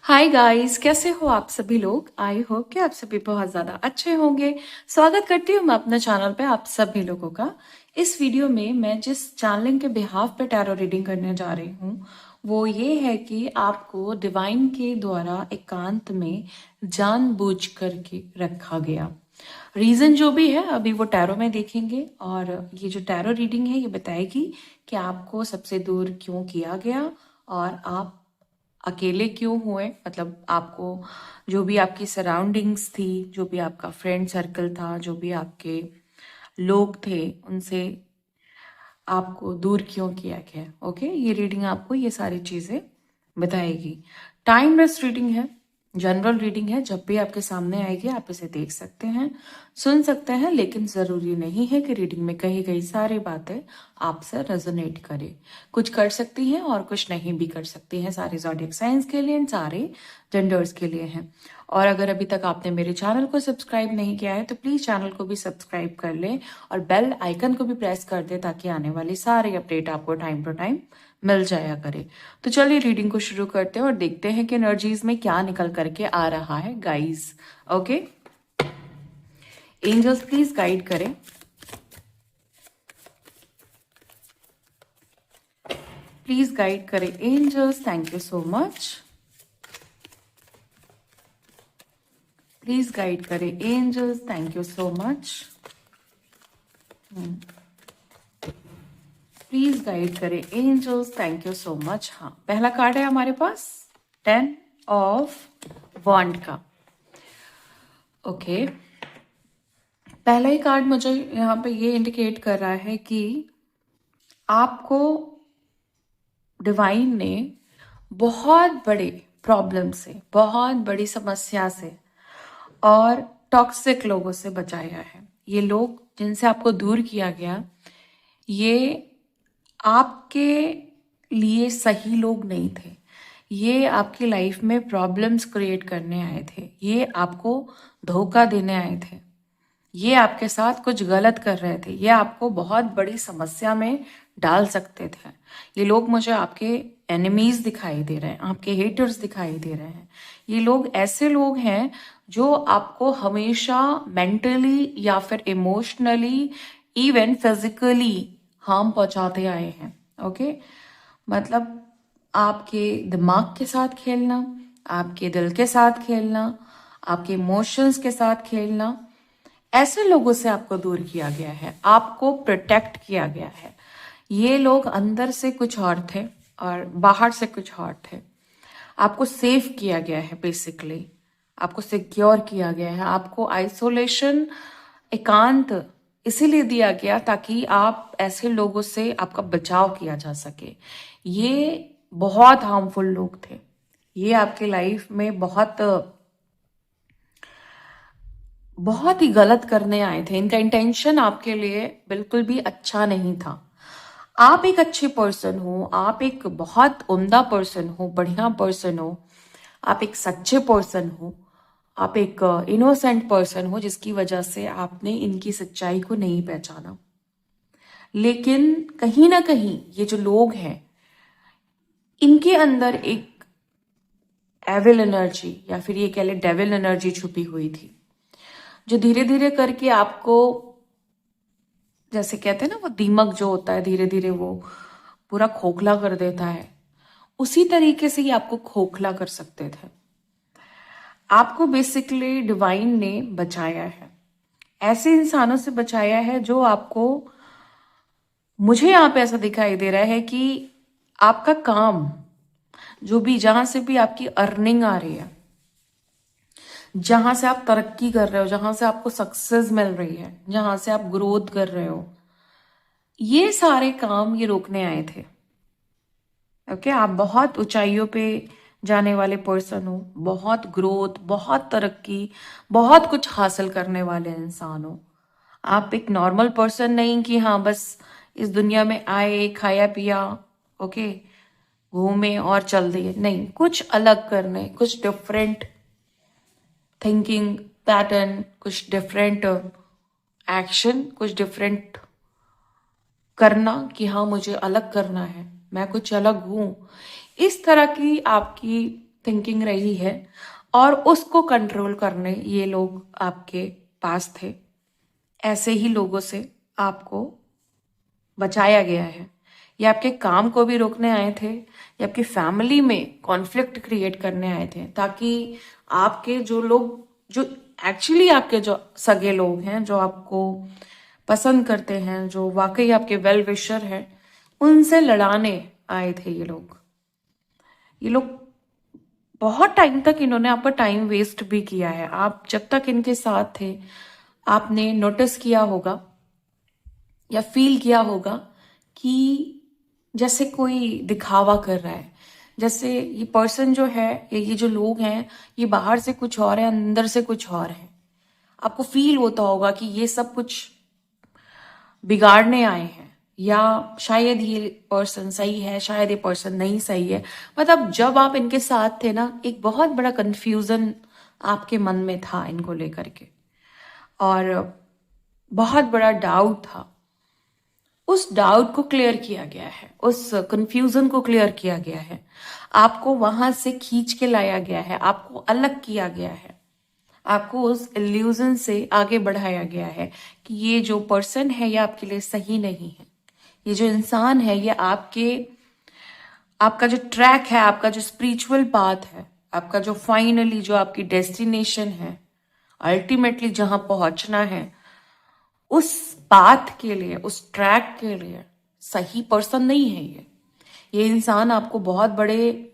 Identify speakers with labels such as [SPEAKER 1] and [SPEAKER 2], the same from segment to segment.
[SPEAKER 1] Hi guys, कैसे हो आप सभी लोग। आई होप कि आप सभी बहुत ज़्यादा अच्छे होंगे। स्वागत करती हूँ मैं अपने चैनल पे आप सभी लोगों का। इस वीडियो में मैं जिस चैनलिंग के बिहाफ पे टैरो रीडिंग करने जा रही हूँ वो ये है कि आपको डिवाइन के द्वारा एकांत में जानबूझ करके रखा गया। रीज़न जो भी है अभी वो टैरो में देखेंगे, और ये जो टैरो रीडिंग है ये बताएगी कि आपको सबसे दूर क्यों किया गया और आप अकेले क्यों हुए। मतलब आपको जो भी आपकी सराउंडिंग्स थी, जो भी आपका फ्रेंड सर्कल था, जो भी आपके लोग थे, उनसे आपको दूर क्यों किया गया। ओके, ये रीडिंग आपको ये सारी चीज़ें बताएगी। टाइमलेस रीडिंग है, जनरल रीडिंग है। जब भी आपके सामने आएगी आप इसे देख सकते हैं, सुन सकते हैं, लेकिन ज़रूरी नहीं है कि रीडिंग में कही गई सारी बातें आपसे रेजोनेट करे। कुछ कर सकती हैं और कुछ नहीं भी कर सकती हैं। सारे ज़ॉडिएक साइंस के लिए, सारे जेंडर्स के लिए हैं। और अगर अभी तक आपने मेरे चैनल को सब्सक्राइब नहीं किया है तो प्लीज़ चैनल को भी सब्सक्राइब कर लें और बेल आइकन को भी प्रेस कर दें ताकि आने वाली सारी अपडेट आपको टाइम टू टाइम मिल जाया करे। तो चलिए रीडिंग को शुरू करते हैं और देखते हैं कि एनर्जीज में क्या निकल करके आ रहा है guys. Okay, angels please guide करें। प्लीज गाइड करें angels, thank you so much. Please guide करें angels, thank you so much. Please guide करें angels, thank you so much. हाँ, पहला कार्ड है हमारे पास 10 ऑफ वॉन्ड का। ओके, पहला ही कार्ड मुझे यहाँ पे ये इंडिकेट कर रहा है कि आपको डिवाइन ने बहुत बड़े प्रॉब्लम से, बहुत बड़ी समस्या से और टॉक्सिक लोगों से बचाया है। ये लोग जिनसे आपको दूर किया गया, ये आपके लिए सही लोग नहीं थे। ये आपकी लाइफ में प्रॉब्लम्स क्रिएट करने आए थे, ये आपको धोखा देने आए थे, ये आपके साथ कुछ गलत कर रहे थे, ये आपको बहुत बड़ी समस्या में डाल सकते थे। ये लोग मुझे आपके एनिमीज दिखाई दे रहे हैं, आपके हेटर्स दिखाई दे रहे हैं। ये लोग ऐसे लोग हैं जो आपको हमेशा मेंटली या फिर इमोशनली, इवन फिजिकली हार्म पहुंचाते आए हैं। ओके, मतलब आपके दिमाग के साथ खेलना, आपके दिल के साथ खेलना, आपके इमोशंस के साथ खेलना, ऐसे लोगों से आपको दूर किया गया है, आपको प्रोटेक्ट किया गया है। ये लोग अंदर से कुछ और थे और बाहर से कुछ और थे। आपको सेव किया गया है, बेसिकली आपको सिक्योर किया गया है, आपको आइसोलेशन, एकांत इसीलिए दिया गया ताकि आप ऐसे लोगों से आपका बचाव किया जा सके। ये बहुत हार्मफुल लोग थे, ये आपके लाइफ में बहुत बहुत ही गलत करने आए थे। इनका इंटेंशन आपके लिए बिल्कुल भी अच्छा नहीं था। आप एक अच्छे पर्सन हो, आप एक बहुत उम्दा पर्सन हो, बढ़िया पर्सन हो, आप एक सच्चे पर्सन हो, आप एक इनोसेंट पर्सन हो, जिसकी वजह से आपने इनकी सच्चाई को नहीं पहचाना। लेकिन कहीं ना कहीं ये जो लोग हैं, इनके अंदर एक एविल एनर्जी या फिर ये कह ले डेविल एनर्जी छुपी हुई थी, जो धीरे धीरे करके आपको, जैसे कहते हैं ना, वो दीमक जो होता है धीरे धीरे वो पूरा खोखला कर देता है, उसी तरीके से ही आपको खोखला कर सकते थे। आपको बेसिकली डिवाइन ने बचाया है, ऐसे इंसानों से बचाया है जो आपको, मुझे यहाँ पे ऐसा दिखाई दे रहा है कि आपका काम, जो भी जहां से भी आपकी अर्निंग आ रही है, जहां से आप तरक्की कर रहे हो, जहां से आपको सक्सेस मिल रही है, जहां से आप ग्रोथ कर रहे हो, ये सारे काम ये रोकने आए थे। ओके, आप बहुत ऊंचाइयों पे जाने वाले पर्सन हो, बहुत ग्रोथ, बहुत तरक्की, बहुत कुछ हासिल करने वाले इंसान हो। आप एक नॉर्मल पर्सन नहीं कि हाँ बस इस दुनिया में आए, खाया पिया, ओके, घूमे और चल दिए। नहीं, कुछ अलग करने, कुछ डिफरेंट थिंकिंग पैटर्न, कुछ डिफरेंट एक्शन, कुछ डिफरेंट करना कि हाँ मुझे अलग करना है, मैं कुछ अलग हूं। इस तरह की आपकी थिंकिंग रही है और उसको कंट्रोल करने ये लोग आपके पास थे। ऐसे ही लोगों से आपको बचाया गया है। ये आपके काम को भी रोकने आए थे, ये आपकी फैमिली में कॉन्फ्लिक्ट क्रिएट करने आए थे, ताकि आपके जो लोग, जो एक्चुअली आपके जो सगे लोग हैं, जो आपको पसंद करते हैं, जो वाकई आपके वेल विशर हैं, उनसे लड़ाने आए थे ये लोग। ये लोग बहुत टाइम तक इन्होंने आपका टाइम वेस्ट भी किया है। आप जब तक इनके साथ थे, आपने नोटिस किया होगा या फील किया होगा कि जैसे कोई दिखावा कर रहा है, जैसे ये पर्सन जो है, ये जो लोग हैं, ये बाहर से कुछ और है, अंदर से कुछ और है। आपको फील होता होगा कि ये सब कुछ बिगाड़ने आए हैं, या शायद ये पर्सन सही है, शायद ये पर्सन नहीं सही है। मतलब जब आप इनके साथ थे ना, एक बहुत बड़ा कंफ्यूजन आपके मन में था इनको लेकर के, और बहुत बड़ा डाउट था। उस डाउट को क्लियर किया गया है, उस कंफ्यूजन को क्लियर किया गया है, आपको वहां से खींच के लाया गया है, आपको अलग किया गया है, आपको उस इल्यूजन से आगे बढ़ाया गया है कि ये जो पर्सन है ये आपके लिए सही नहीं है, ये जो इंसान है ये आपका जो ट्रैक है, आपका जो स्पिरिचुअल पाथ है, आपका जो फाइनली जो आपकी डेस्टिनेशन है, अल्टीमेटली जहां पहुंचना है, उस पाथ के लिए, उस ट्रैक के लिए सही पर्सन नहीं है ये इंसान आपको बहुत बड़े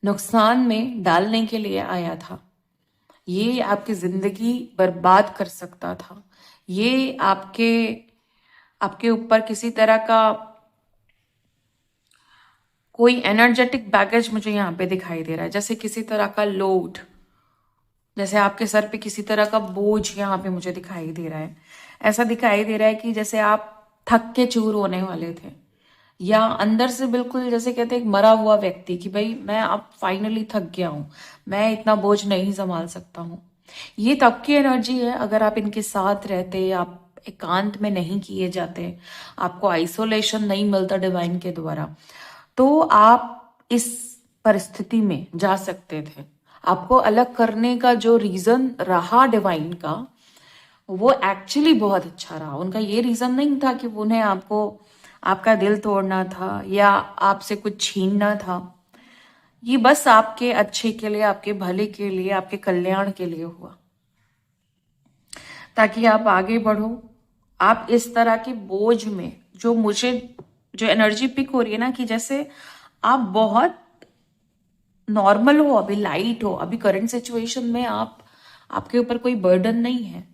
[SPEAKER 1] नुकसान में डालने के लिए आया था। ये आपकी जिंदगी बर्बाद कर सकता था। ये आपके ऊपर किसी तरह का कोई एनर्जेटिक बैगेज मुझे यहाँ पे दिखाई दे रहा है, जैसे किसी तरह का लोड, जैसे आपके सर पे किसी तरह का बोझ यहाँ पे मुझे दिखाई दे रहा है। ऐसा दिखाई दे रहा है कि जैसे आप थक के चूर होने वाले थे, या अंदर से बिल्कुल जैसे कहते हैं एक मरा हुआ व्यक्ति कि भाई मैं अब फाइनली थक गया हूं, मैं इतना बोझ नहीं संभाल सकता हूं। ये तब की एनर्जी है अगर आप इनके साथ रहते, आप एकांत में नहीं किए जाते, आपको आइसोलेशन नहीं मिलता डिवाइन के द्वारा, तो आप इस परिस्थिति में जा सकते थे। आपको अलग करने का जो रीजन रहा डिवाइन का, वो एक्चुअली बहुत अच्छा रहा। उनका ये रीजन नहीं था कि उन्हें आपका दिल तोड़ना था या आपसे कुछ छीनना था। ये बस आपके अच्छे के लिए, आपके भले के लिए, आपके कल्याण के लिए हुआ, ताकि आप आगे बढ़ो। आप इस तरह के बोझ में, जो एनर्जी पिक हो रही है ना, कि जैसे आप बहुत नॉर्मल हो, अभी लाइट हो, अभी करंट सिचुएशन में आपके ऊपर कोई बर्डन नहीं है,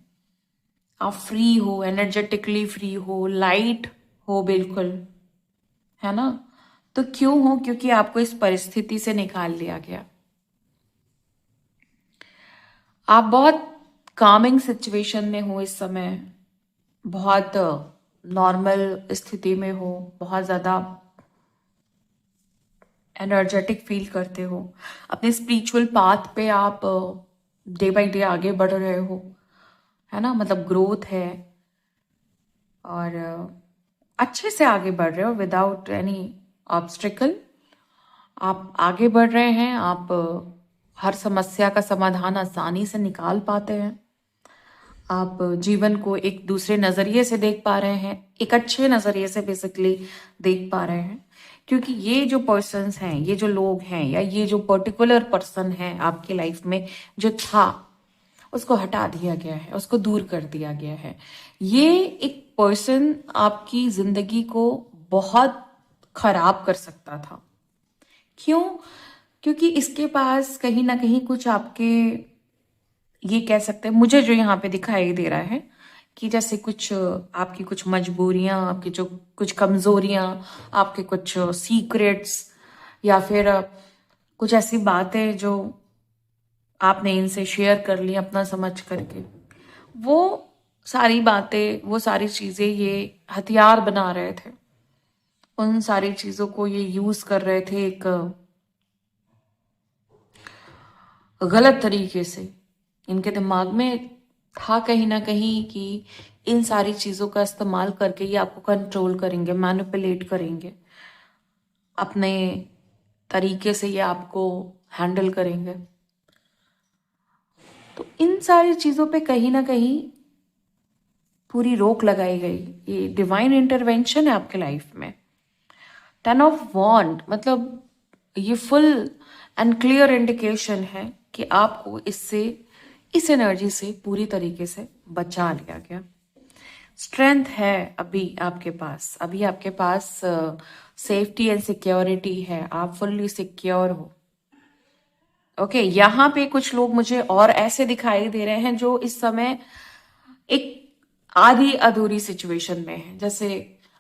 [SPEAKER 1] आप फ्री हो, एनर्जेटिकली फ्री हो, लाइट हो बिल्कुल, है ना। तो क्यों हो? क्योंकि आपको इस परिस्थिति से निकाल लिया गया। आप बहुत कामिंग सिचुएशन में हो इस समय, बहुत नॉर्मल स्थिति में हो, बहुत ज्यादा एनर्जेटिक फील करते हो, अपने स्पिरिचुअल पाथ पे आप डे बाय डे आगे बढ़ रहे हो, है ना। मतलब ग्रोथ है, और अच्छे से आगे बढ़ रहे हो विदाउट एनी ऑब्स्टिकल। आप आगे बढ़ रहे हैं, आप हर समस्या का समाधान आसानी से निकाल पाते हैं, आप जीवन को एक दूसरे नजरिए से देख पा रहे हैं, एक अच्छे नजरिए से बेसिकली देख पा रहे हैं। क्योंकि ये जो पर्सन्स हैं, ये जो लोग हैं, या ये जो पर्टिकुलर पर्सन है आपकी लाइफ में जो था, उसको हटा दिया गया है, उसको दूर कर दिया गया है। ये एक पर्सन आपकी जिंदगी को बहुत खराब कर सकता था। क्यों? क्योंकि इसके पास कहीं ना कहीं कुछ आपके, ये कह सकते हैं, मुझे जो यहाँ पे दिखाई दे रहा है कि जैसे कुछ आपकी कुछ मजबूरियां, आपकी जो कुछ कमजोरियां, आपके कुछ सीक्रेट्स, या फिर कुछ ऐसी बातें जो आपने इनसे शेयर कर ली अपना समझ करके, वो सारी बातें, वो सारी चीजें ये हथियार बना रहे थे। उन सारी चीजों को ये यूज कर रहे थे एक गलत तरीके से। इनके दिमाग में था कहीं ना कहीं कि इन सारी चीजों का इस्तेमाल करके ये आपको कंट्रोल करेंगे, मैनिपुलेट करेंगे, अपने तरीके से ये आपको हैंडल करेंगे। तो इन सारी चीज़ों पे कहीं ना कहीं पूरी रोक लगाई गई। ये डिवाइन इंटरवेंशन है आपके लाइफ में। 10 ऑफ वॉन्ड मतलब ये फुल एंड क्लियर इंडिकेशन है कि आपको इससे, इस एनर्जी से पूरी तरीके से बचा लिया गया। स्ट्रेंथ है अभी आपके पास, अभी आपके पास सेफ्टी एंड सिक्योरिटी है, आप फुल्ली सिक्योर हो। ओके, यहाँ पे कुछ लोग मुझे और ऐसे दिखाई दे रहे हैं जो इस समय एक आधी अधूरी सिचुएशन में है। जैसे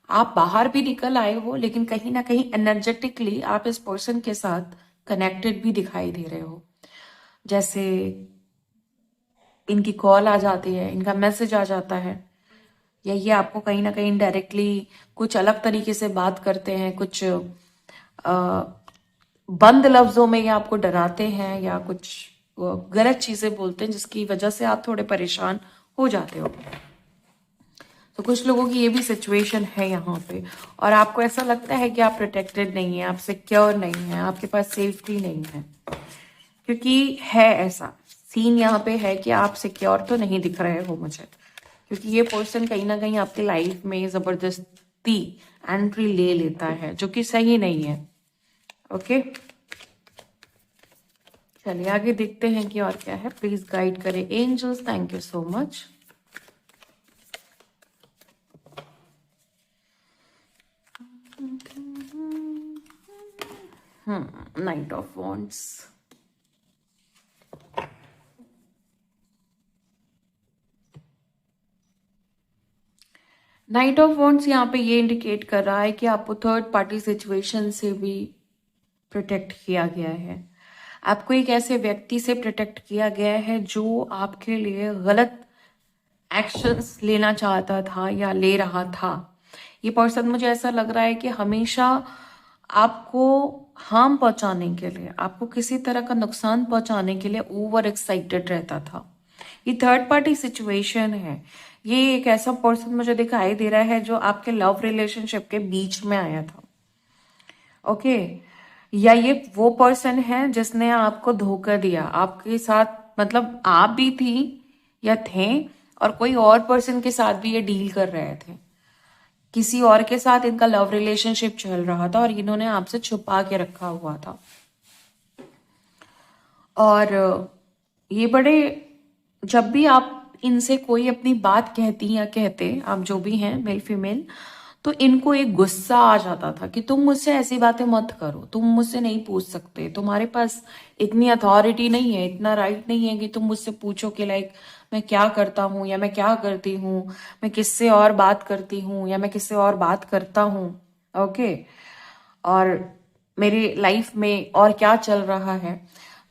[SPEAKER 1] आप बाहर भी निकल आए हो, लेकिन कहीं ना कहीं एनर्जेटिकली आप इस पर्सन के साथ कनेक्टेड भी दिखाई दे रहे हो। जैसे इनकी कॉल आ जाती है, इनका मैसेज आ जाता है, या ये आपको कहीं ना कहीं डायरेक्टली कुछ अलग तरीके से बात करते हैं, कुछ बंद लफ्जों में ये आपको डराते हैं या कुछ गलत चीजें बोलते हैं जिसकी वजह से आप थोड़े परेशान हो जाते हो। तो कुछ लोगों की ये भी सिचुएशन है यहाँ पे, और आपको ऐसा लगता है कि आप प्रोटेक्टेड नहीं है, आप सिक्योर नहीं है, आपके पास सेफ्टी नहीं है। क्योंकि है ऐसा सीन यहाँ पे है कि आप सिक्योर तो नहीं दिख रहे हो मुझे, क्योंकि ये पर्सन कहीं ना कहीं आपकी लाइफ में जबरदस्ती एंट्री ले लेता है, जो कि सही नहीं है। ओके, चलिए आगे देखते हैं कि और क्या है। प्लीज गाइड करें angels, thank you so much. Knight of wands, knight of wands यहाँ पे ये इंडिकेट कर रहा है कि आपको थर्ड पार्टी सिचुएशन से भी प्रोटेक्ट किया गया है। आपको एक ऐसे व्यक्ति से प्रोटेक्ट किया गया है जो आपके लिए गलत एक्शंस लेना चाहता था या ले रहा था। ये पर्सन मुझे ऐसा लग रहा है कि हमेशा आपको हार्म पहुंचाने के लिए, आपको किसी तरह का नुकसान पहुंचाने के लिए ओवर एक्साइटेड रहता था। ये थर्ड पार्टी सिचुएशन है। ये एक ऐसा पर्सन मुझे दिखाई दे रहा है जो आपके लव रिलेशनशिप के बीच में आया था। ओके, या ये वो पर्सन है जिसने आपको धोखा दिया आपके साथ, मतलब आप भी थी या थे और कोई और पर्सन के साथ भी ये डील कर रहे थे। किसी और के साथ इनका लव रिलेशनशिप चल रहा था और इन्होंने आपसे छुपा के रखा हुआ था। और ये बड़े, जब भी आप इनसे कोई अपनी बात कहती या कहते, आप जो भी हैं मेल फीमेल, तो इनको एक गुस्सा आ जाता था कि तुम मुझसे ऐसी बातें मत करो, तुम मुझसे नहीं पूछ सकते, तुम्हारे पास इतनी अथॉरिटी नहीं है, इतना राइट नहीं है कि तुम मुझसे पूछो कि लाइक मैं क्या करता हूँ या मैं क्या करती हूँ, मैं किससे और बात करती हूँ या मैं किससे और बात करता हूँ। ओके, और मेरी लाइफ में और क्या चल रहा है।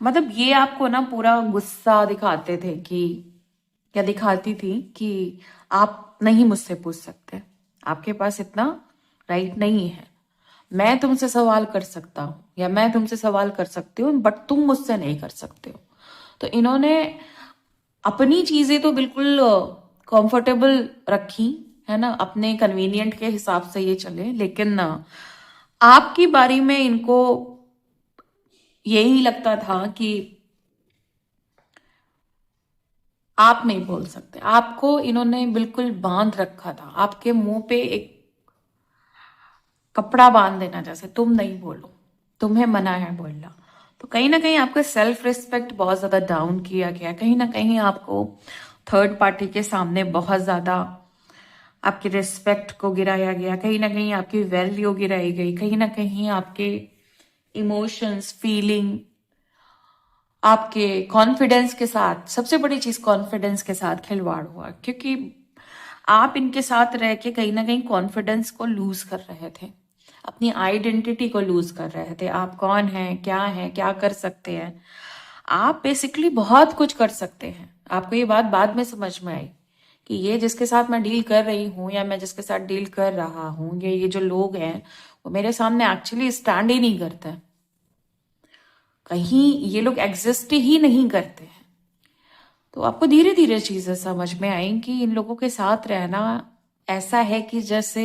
[SPEAKER 1] मतलब ये आपको ना पूरा गुस्सा दिखाते थे कि, या दिखाती थी कि आप नहीं मुझसे पूछ सकते, आपके पास इतना राइट नहीं है, मैं तुमसे सवाल कर सकता हूँ या मैं तुमसे सवाल कर सकती हूँ बट तुम मुझसे नहीं कर सकते हो। तो इन्होंने अपनी चीजें तो बिल्कुल कंफर्टेबल रखी है ना, अपने कन्वीनियंट के हिसाब से ये चले, लेकिन आपकी बारी में इनको यही लगता था कि आप नहीं बोल सकते। आपको इन्होंने बिल्कुल बांध रखा था, आपके मुंह पे एक कपड़ा बांध देना, जैसे तुम नहीं बोलो, तुम्हें मना है बोलना। तो कहीं ना कहीं आपका सेल्फ रिस्पेक्ट बहुत ज्यादा डाउन किया गया, कहीं ना कहीं आपको थर्ड पार्टी के सामने बहुत ज्यादा आपकी रिस्पेक्ट को गिराया गया, कहीं ना कहीं आपकी वैल्यू गिराई गई, कहीं ना कहीं आपके इमोशंस, फीलिंग, आपके कॉन्फिडेंस के साथ, सबसे बड़ी चीज कॉन्फिडेंस के साथ खिलवाड़ हुआ, क्योंकि आप इनके साथ रह के कहीं ना कहीं कॉन्फिडेंस को लूज कर रहे थे, अपनी आइडेंटिटी को लूज कर रहे थे। आप कौन हैं, क्या कर सकते हैं, आप बेसिकली बहुत कुछ कर सकते हैं। आपको ये बात बाद में समझ में आई कि ये जिसके साथ मैं डील कर रही हूँ या मैं जिसके साथ डील कर रहा हूँ, ये जो लोग हैं वो मेरे सामने एक्चुअली स्टैंड ही नहीं करते, कहीं ये लोग एग्जिस्ट ही नहीं करते हैं। तो आपको धीरे धीरे चीजें समझ में आई कि इन लोगों के साथ रहना ऐसा है कि जैसे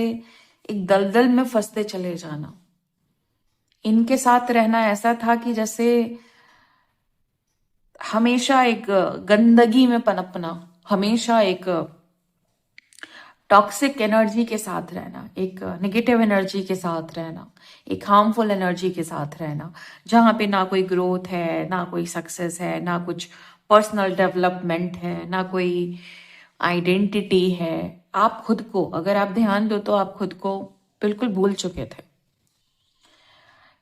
[SPEAKER 1] एक दलदल में फंसते चले जाना। इनके साथ रहना ऐसा था कि जैसे हमेशा एक गंदगी में पनपना, हमेशा एक टॉक्सिक एनर्जी के साथ रहना, एक नेगेटिव एनर्जी के साथ रहना, एक हार्मफुल एनर्जी के साथ रहना, जहाँ पे ना कोई ग्रोथ है, ना कोई सक्सेस है, ना कुछ पर्सनल डेवलपमेंट है, ना कोई आइडेंटिटी है। आप खुद को अगर आप ध्यान दो तो आप खुद को बिल्कुल भूल चुके थे।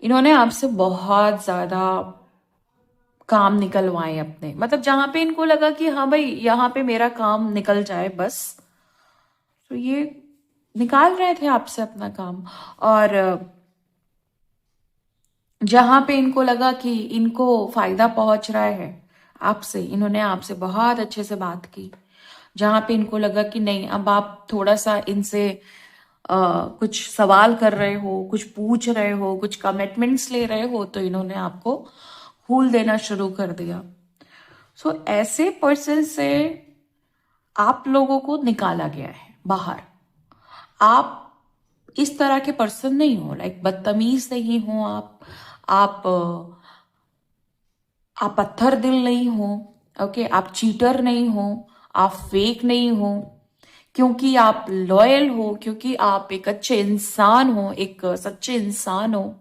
[SPEAKER 1] इन्होंने आपसे बहुत ज्यादा काम निकलवाए अपने, मतलब जहां पे इनको लगा कि हाँ भाई यहाँ पे मेरा काम निकल जाए बस, तो ये निकाल रहे थे आपसे अपना काम। और जहां पे इनको लगा कि इनको फायदा पहुंच रहा है आपसे, इन्होंने आपसे बहुत अच्छे से बात की। जहां पे इनको लगा कि नहीं, अब आप थोड़ा सा इनसे कुछ सवाल कर रहे हो, कुछ पूछ रहे हो, कुछ कमिटमेंट्स ले रहे हो, तो इन्होंने आपको फूल देना शुरू कर दिया। सो ऐसे पर्सन से आप लोगों को निकाला गया है बाहर। आप इस तरह के पर्सन नहीं हो, लाइक बदतमीज नहीं हो आप आप पत्थर दिल नहीं हो, ओके, आप चीटर नहीं हो, आप फेक नहीं हो, क्योंकि आप लॉयल हो, क्योंकि आप एक अच्छे इंसान हो, एक सच्चे इंसान हो,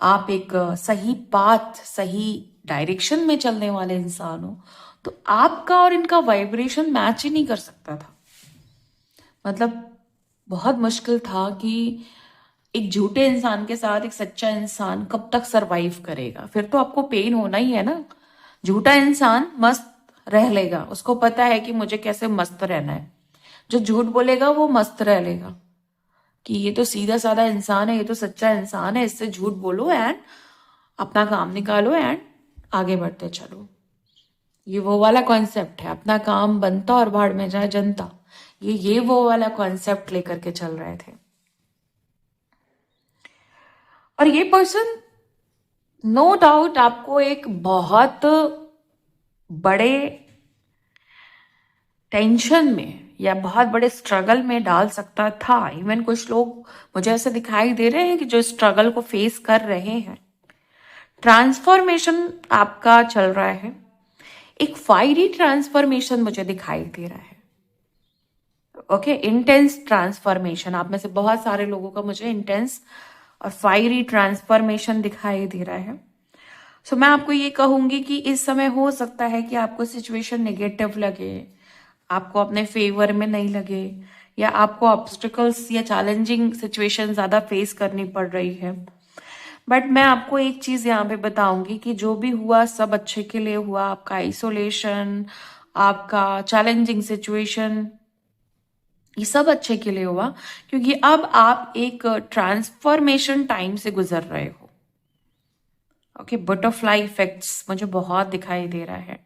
[SPEAKER 1] आप एक सही पाथ, सही डायरेक्शन में चलने वाले इंसान हो, तो आपका और इनका वाइब्रेशन मैच ही नहीं कर सकता था। मतलब बहुत मुश्किल था कि एक झूठे इंसान के साथ एक सच्चा इंसान कब तक सरवाइव करेगा। फिर तो आपको पेन होना ही है ना। झूठा इंसान मस्त रह लेगा, उसको पता है कि मुझे कैसे मस्त रहना है। जो झूठ बोलेगा वो मस्त रह लेगा कि ये तो सीधा साधा इंसान है, ये तो सच्चा इंसान है, इससे झूठ बोलो एंड अपना काम निकालो एंड आगे बढ़ते चलो। ये वो वाला कॉन्सेप्ट है, अपना काम बनता और भाड़ में जाए जनता। ये वो वाला कॉन्सेप्ट लेकर के चल रहे थे। और ये पर्सन नो डाउट आपको एक बहुत बड़े टेंशन में या बहुत बड़े स्ट्रगल में डाल सकता था। इवन कुछ लोग मुझे ऐसे दिखाई दे रहे हैं कि जो स्ट्रगल को फेस कर रहे हैं। ट्रांसफॉर्मेशन आपका चल रहा है, एक फायरी ट्रांसफॉर्मेशन मुझे दिखाई दे रहा है। Okay, intense transformation. आप में से बहुत सारे लोगों का मुझे इंटेंस और फायरी ट्रांसफॉर्मेशन दिखाई दे रहा है। सो मैं आपको ये कहूंगी कि इस समय हो सकता है कि आपको सिचुएशन नेगेटिव लगे, आपको अपने फेवर में नहीं लगे, या आपको ऑब्स्टिकल्स या चैलेंजिंग सिचुएशन ज्यादा फेस करनी पड़ रही है। बट मैं आपको एक चीज यहाँ पे बताऊंगी कि जो भी हुआ सब अच्छे के लिए हुआ। आपका आइसोलेशन, आपका चैलेंजिंग सिचुएशन, ये सब अच्छे के लिए हुआ, क्योंकि अब आप एक ट्रांसफॉर्मेशन टाइम से गुजर रहे हो। ओके, बटरफ्लाई इफेक्ट्स मुझे बहुत दिखाई दे रहा है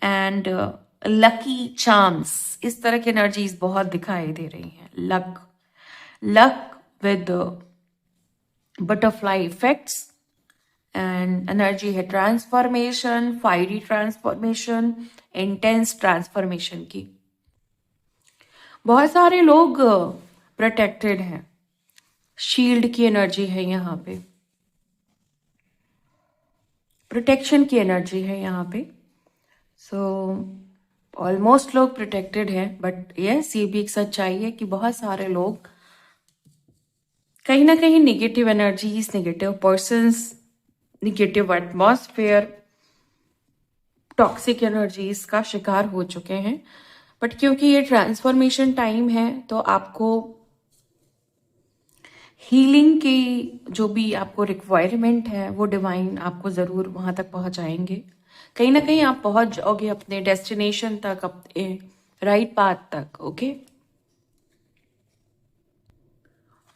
[SPEAKER 1] एंड लकी चार्म्स, इस तरह की एनर्जीज बहुत दिखाई दे रही हैं। Luck, luck with butterfly effects and energy है transformation, fiery transformation, intense transformation की। बहुत सारे लोग प्रोटेक्टेड हैं, शील्ड की एनर्जी है यहाँ पे, प्रोटेक्शन की एनर्जी है यहाँ पे। सो ऑलमोस्ट लोग प्रोटेक्टेड हैं, बट यस, ये भी एक सच्चाई है कि बहुत सारे लोग कहीं ना कहीं negative energies, negative persons, negative atmosphere, toxic energies का शिकार हो चुके हैं। बट क्योंकि ये ट्रांसफॉर्मेशन टाइम है, तो आपको हीलिंग की जो भी आपको रिक्वायरमेंट है वो डिवाइन आपको जरूर वहां तक पहुंचाएंगे। कहीं ना कहीं आप पहुंच जाओगे अपने डेस्टिनेशन तक, अपने राइट पाथ तक। ओके,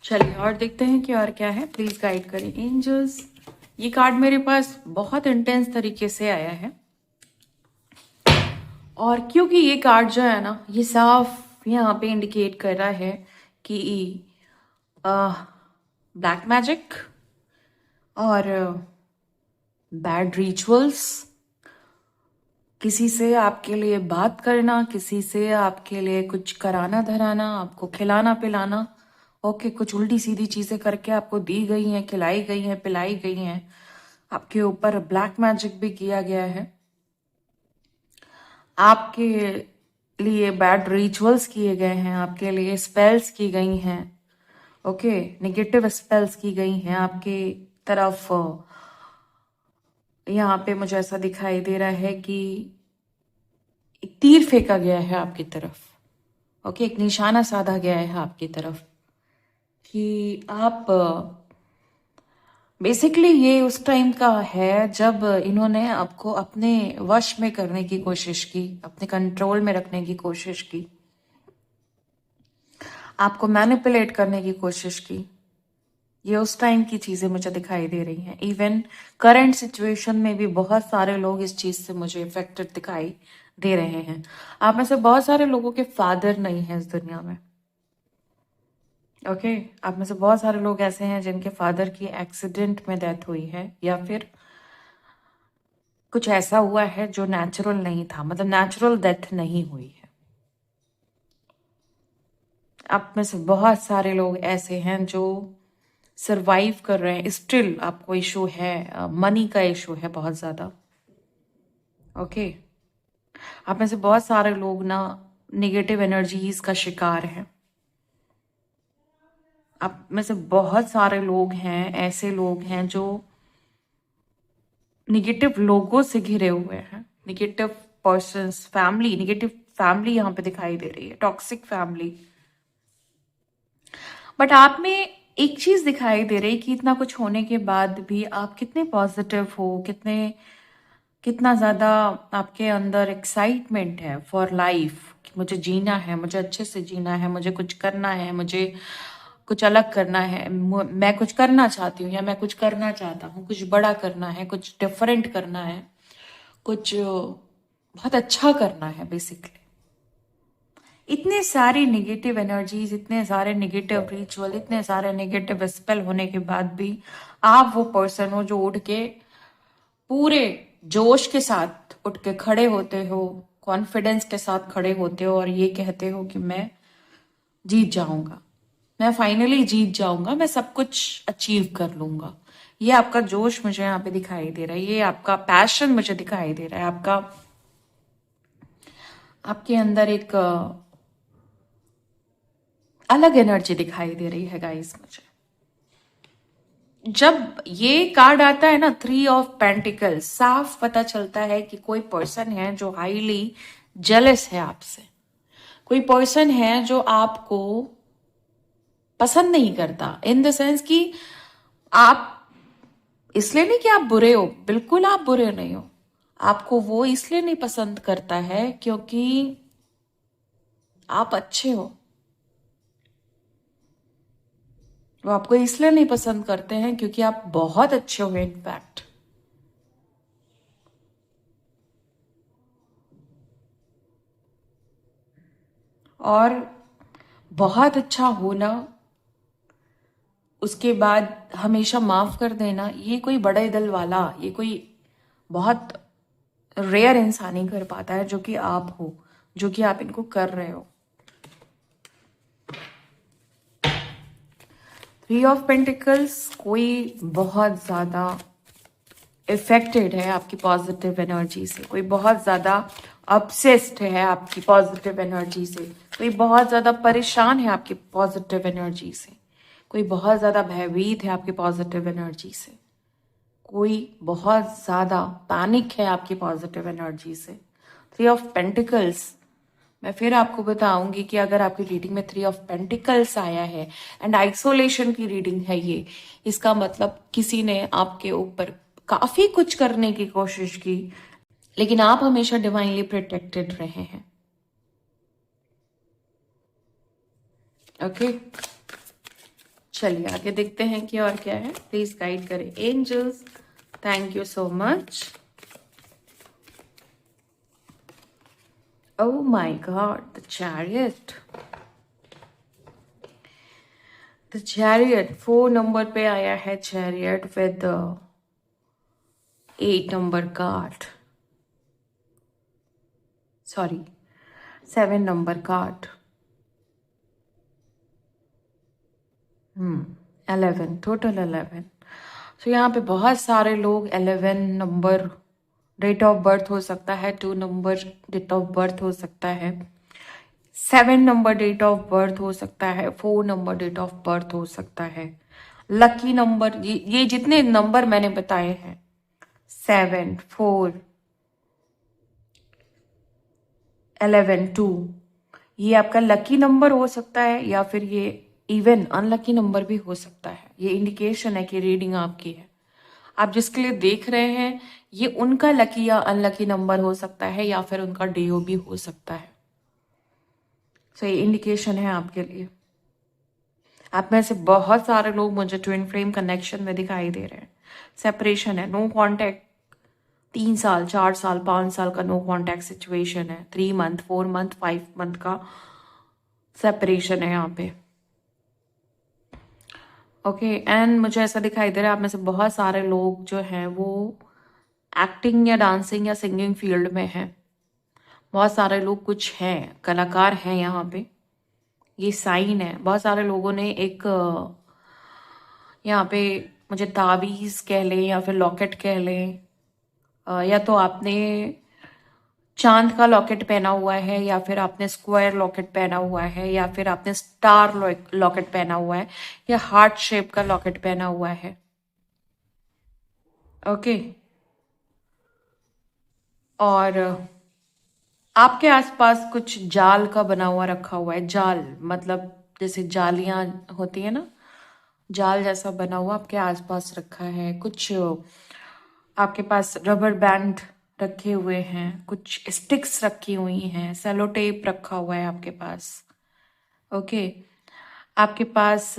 [SPEAKER 1] चलिए और देखते हैं कि और क्या है। प्लीज गाइड करें एंजल्स। ये कार्ड मेरे पास बहुत इंटेंस तरीके से आया है, और क्योंकि ये कार्ड जो है ना, ये साफ यहाँ पे इंडिकेट कर रहा है कि ब्लैक मैजिक और बैड रिचुअल्स, किसी से आपके लिए बात करना, किसी से आपके लिए कुछ कराना धराना, आपको खिलाना पिलाना, ओके, कुछ उल्टी सीधी चीजें करके आपको दी गई हैं, खिलाई गई हैं, पिलाई गई हैं, आपके ऊपर ब्लैक मैजिक भी किया गया है। आपके लिए बैड रिचुअल्स किए गए हैं, आपके लिए स्पेल्स की गई हैं। ओके, नेगेटिव स्पेल्स की गई हैं आपके तरफ। यहाँ पे मुझे ऐसा दिखाई दे रहा है कि एक तीर फेंका गया है आपकी तरफ। ओके, एक निशाना साधा गया है आपकी तरफ कि आप बेसिकली ये उस टाइम का है जब इन्होंने आपको अपने वश में करने की कोशिश की, अपने कंट्रोल में रखने की कोशिश की, आपको मैनिपुलेट करने की कोशिश की। ये उस टाइम की चीजें मुझे दिखाई दे रही हैं। इवन करंट सिचुएशन में भी बहुत सारे लोग इस चीज से मुझे इफेक्टेड दिखाई दे रहे हैं। आप में से बहुत सारे लोगों के फादर नहीं है इस दुनिया में। ओके, आप में से बहुत सारे लोग ऐसे हैं जिनके फादर की एक्सीडेंट में डेथ हुई है, या फिर कुछ ऐसा हुआ है जो नेचुरल नहीं था, मतलब नेचुरल डेथ नहीं हुई है। आप में से बहुत सारे लोग ऐसे हैं जो सरवाइव कर रहे हैं। स्टिल आपको इशू है, मनी का इशू है बहुत ज्यादा। ओके, आप में से बहुत सारे लोग ना निगेटिव एनर्जीज का शिकार हैं। आप में से बहुत सारे लोग हैं, ऐसे लोग हैं जो निगेटिव लोगों से घिरे हुए हैं। Negative persons, family, negative family यहाँ पे दिखाई दे रही है, टॉक्सिक फैमिली। बट आप में एक चीज दिखाई दे रही कि इतना कुछ होने के बाद भी आप कितने पॉजिटिव हो, कितना ज्यादा आपके अंदर एक्साइटमेंट है फॉर लाइफ कि मुझे जीना है, मुझे अच्छे से जीना है, मुझे कुछ करना है, मुझे कुछ अलग करना है, मैं कुछ करना चाहती हूँ या मैं कुछ करना चाहता हूँ, कुछ बड़ा करना है, कुछ डिफरेंट करना है, कुछ बहुत अच्छा करना है बेसिकली। इतने सारी नेगेटिव एनर्जीज, इतने सारे नेगेटिव रिचुअल, इतने सारे नेगेटिव स्पेल होने के बाद भी आप वो पर्सन हो जो उठ के पूरे जोश के साथ उठ के खड़े होते हो, कॉन्फिडेंस के साथ खड़े होते हो और ये कहते हो कि मैं जीत जाऊंगा, मैं फाइनली जीत जाऊंगा, मैं सब कुछ अचीव कर लूंगा। ये आपका जोश मुझे यहाँ पे दिखाई दे रहा है, ये आपका पैशन मुझे दिखाई दे रहा है, आपके अंदर एक अलग एनर्जी दिखाई दे रही है गाइस मुझे। जब ये कार्ड आता है ना, 3 ऑफ पेंटिकल्स, साफ पता चलता है कि कोई पर्सन है जो हाईली जेलस है आपसे। कोई पर्सन है जो आपको पसंद नहीं करता, इन द सेंस कि आप, इसलिए नहीं कि आप बुरे हो, बिल्कुल आप बुरे नहीं हो। आपको वो इसलिए नहीं पसंद करता है क्योंकि आप अच्छे हो। वो आपको इसलिए नहीं पसंद करते हैं क्योंकि आप बहुत अच्छे हो इनफैक्ट। और बहुत अच्छा होना, उसके बाद हमेशा माफ कर देना, ये कोई बड़े दिल वाला, ये कोई बहुत रेयर इंसान ही कर पाता है जो कि आप हो, जो कि आप इनको कर रहे हो। 3 ऑफ पेंटिकल्स कोई बहुत ज्यादा इफेक्टेड है आपकी पॉजिटिव एनर्जी से, कोई बहुत ज्यादा ऑब्सेस्ड है आपकी पॉजिटिव एनर्जी से, कोई बहुत ज्यादा परेशान है आपकी पॉजिटिव एनर्जी से, कोई बहुत ज्यादा भयभीत है आपकी पॉजिटिव एनर्जी से, कोई बहुत ज्यादा पैनिक है आपकी पॉजिटिव एनर्जी से। 3 ऑफ पेंटिकल्स, मैं फिर आपको बताऊंगी कि अगर आपकी रीडिंग में 3 ऑफ पेंटिकल्स आया है एंड आइसोलेशन की रीडिंग है ये, इसका मतलब किसी ने आपके ऊपर काफी कुछ करने की कोशिश की, लेकिन आप हमेशा डिवाइनली प्रोटेक्टेड रहे हैं। ओके, चलिए आगे देखते हैं कि और क्या है। प्लीज गाइड करें angels, thank you so much. Oh my God, the chariot. The chariot, 4 number पे आया है chariot with the 8 number card, sorry 7 number card, 11, total 11। तो यहाँ पे बहुत सारे लोग 11 नंबर डेट ऑफ बर्थ हो सकता है, 2 नंबर डेट ऑफ बर्थ हो सकता है, 7 नंबर डेट ऑफ बर्थ हो सकता है, 4 नंबर डेट ऑफ बर्थ हो सकता है। लकी नंबर, ये जितने नंबर मैंने बताए हैं, 7, 4, 11, 2, ये आपका लकी नंबर हो सकता है या फिर ये इवन अनलकी नंबर भी हो सकता है। ये इंडिकेशन है कि रीडिंग आपकी है। आप जिसके लिए देख रहे हैं ये उनका लकी या अनलकी नंबर हो सकता है या फिर उनका डेओ भी हो सकता है। सो ये इंडिकेशन है आपके लिए। आप में से बहुत सारे लोग मुझे ट्विन फ्लेम कनेक्शन में दिखाई दे रहे हैं। सेपरेशन है, नो कांटेक्ट, 3 साल, 4 साल, 5 साल का नो कांटेक्ट सिचुएशन है, 3 मंथ, 4 मंथ, 5 मंथ का सेपरेशन है यहाँ पे। ओके एंड मुझे ऐसा दिखाई दे रहा है आप में से बहुत सारे लोग जो हैं वो एक्टिंग या डांसिंग या सिंगिंग फील्ड में हैं। बहुत सारे लोग कुछ हैं, कलाकार हैं यहाँ पे। ये साइन है। बहुत सारे लोगों ने एक यहाँ पे मुझे ताबीज कह लें या फिर लॉकेट कह लें, या तो आपने चांद का लॉकेट पहना हुआ है या फिर आपने स्क्वायर लॉकेट पहना हुआ है या फिर आपने स्टार लॉकेट पहना हुआ है या हार्ट शेप का लॉकेट पहना हुआ है। ओके और आपके आसपास कुछ जाल का बना हुआ रखा हुआ है। जाल मतलब जैसे जालियां होती है ना, जाल जैसा बना हुआ आपके आसपास रखा है। कुछ आपके पास रबर बैंड रखे हुए हैं, कुछ स्टिक्स रखी हुई हैं, सेलो टेप रखा हुआ है आपके पास। ओके आपके पास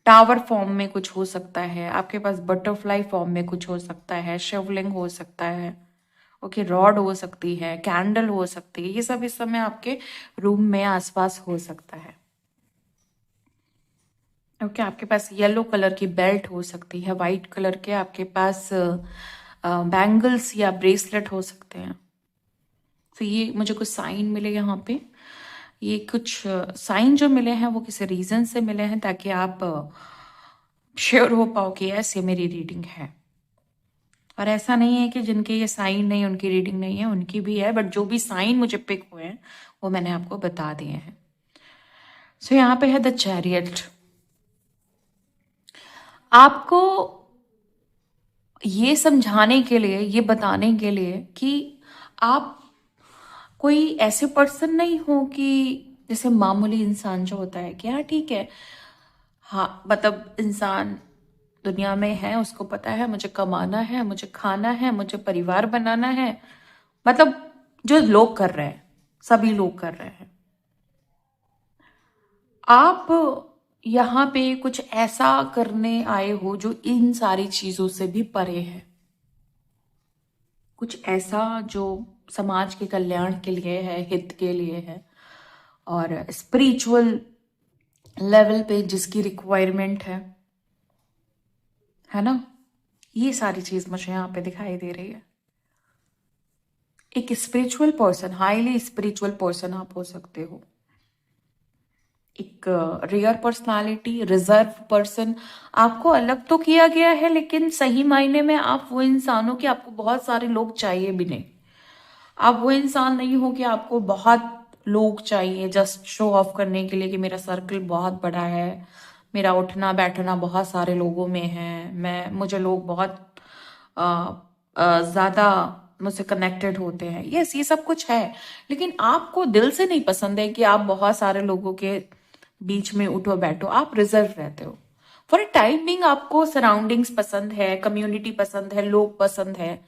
[SPEAKER 1] टावर फॉर्म में कुछ हो सकता है, आपके पास बटरफ्लाई फॉर्म में कुछ हो सकता है, शिवलिंग हो सकता है, ओके रॉड हो सकती है, कैंडल हो सकती है। ये सब इस समय आपके रूम में आसपास हो सकता है। ओके आपके पास येलो कलर की बेल्ट हो सकती है, वाइट कलर के आपके पास बैंगल्स या ब्रेसलेट हो सकते हैं। तो ये मुझे कुछ साइन मिले यहाँ पे। ये कुछ साइन जो मिले हैं वो किसी रीजन से मिले हैं ताकि आप श्योर हो पाओ कि यस ये मेरी रीडिंग है। और ऐसा नहीं है कि जिनके ये साइन नहीं उनकी रीडिंग नहीं है, उनकी भी है, बट जो भी साइन मुझे पिक हुए हैं वो मैंने आपको बता दिए हैं। सो यहाँ पे है द चैरियट। आपको ये समझाने के लिए, ये बताने के लिए कि आप कोई ऐसे पर्सन नहीं हो कि जैसे मामूली इंसान जो होता है कि हाँ ठीक है, हाँ मतलब इंसान दुनिया में है, उसको पता है मुझे कमाना है, मुझे खाना है, मुझे परिवार बनाना है, मतलब जो लोग कर रहे हैं, सभी लोग कर रहे हैं। आप यहाँ पे कुछ ऐसा करने आए हो जो इन सारी चीजों से भी परे है। कुछ ऐसा जो समाज के कल्याण के लिए है, हित के लिए है और स्पिरिचुअल लेवल पे जिसकी रिक्वायरमेंट है ना। ये सारी चीज मुझे यहाँ पे दिखाई दे रही है। एक spiritual person, highly spiritual person आप हो सकते हो। एक रेयर पर्सनालिटी, रिजर्व पर्सन। आपको अलग तो किया गया है लेकिन सही मायने में आप वो इंसान हो कि आपको बहुत सारे लोग चाहिए भी नहीं। आप वो इंसान नहीं हो कि आपको बहुत लोग चाहिए जस्ट शो ऑफ करने के लिए कि मेरा सर्कल बहुत बड़ा है, मेरा उठना बैठना बहुत सारे लोगों में है, मुझे लोग बहुत ज्यादा मुझसे कनेक्टेड होते हैं। यस ये सब कुछ है, लेकिन आपको दिल से नहीं पसंद है कि आप बहुत सारे लोगों के बीच में उठो बैठो। आप रिजर्व रहते हो फॉर ए टाइम बिंग। आपको सराउंडिंग्स पसंद है, कम्युनिटी पसंद है, लोग पसंद है,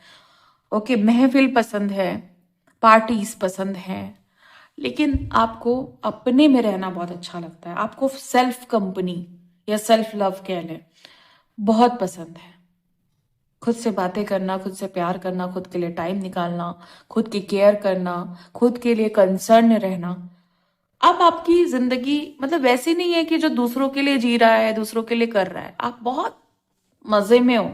[SPEAKER 1] ओके महफिल पसंद है, पार्टीज पसंद है, लेकिन आपको अपने में रहना बहुत अच्छा लगता है। आपको सेल्फ कंपनी या सेल्फ लव कह लें बहुत पसंद है। खुद से बातें करना, खुद से प्यार करना, खुद के लिए टाइम निकालना, खुद की केयर करना, खुद के लिए कंसर्न रहना। अब आपकी जिंदगी मतलब वैसी नहीं है कि जो दूसरों के लिए जी रहा है, दूसरों के लिए कर रहा है। आप बहुत मजे में हो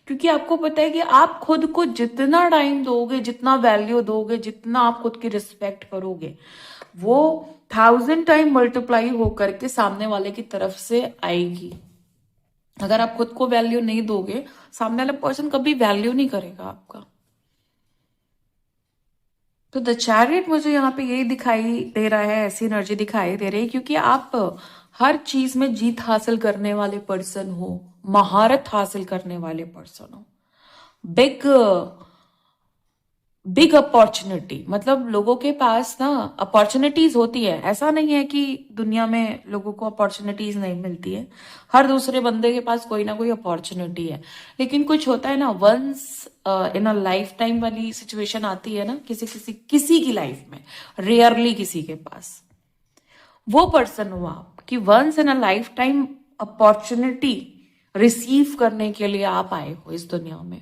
[SPEAKER 1] क्योंकि आपको पता है कि आप खुद को जितना टाइम दोगे, जितना वैल्यू दोगे, जितना आप खुद की रिस्पेक्ट करोगे, वो 1000 टाइम मल्टीप्लाई होकर के सामने वाले की तरफ से आएगी। अगर आप खुद को वैल्यू नहीं दोगे, सामने वाला पर्सन कभी वैल्यू नहीं करेगा आपका। तो द चैरियट मुझे यहाँ पे यही दिखाई दे रहा है, ऐसी एनर्जी दिखाई दे रही है, क्योंकि आप हर चीज में जीत हासिल करने वाले पर्सन हो, महारत हासिल करने वाले पर्सन हो। बिग बिग अपॉर्चुनिटी, मतलब लोगों के पास ना अपॉर्चुनिटीज होती है। ऐसा नहीं है कि दुनिया में लोगों को अपॉर्चुनिटीज नहीं मिलती है, हर दूसरे बंदे के पास कोई ना कोई अपॉर्चुनिटी है। लेकिन कुछ होता है ना, once in a lifetime वाली सिचुएशन आती है ना, किसी किसी किसी की लाइफ में, रेयरली किसी के पास। वो पर्सन हो आप कि once in a lifetime opportunity receive करने के लिए आप आए हो इस दुनिया में।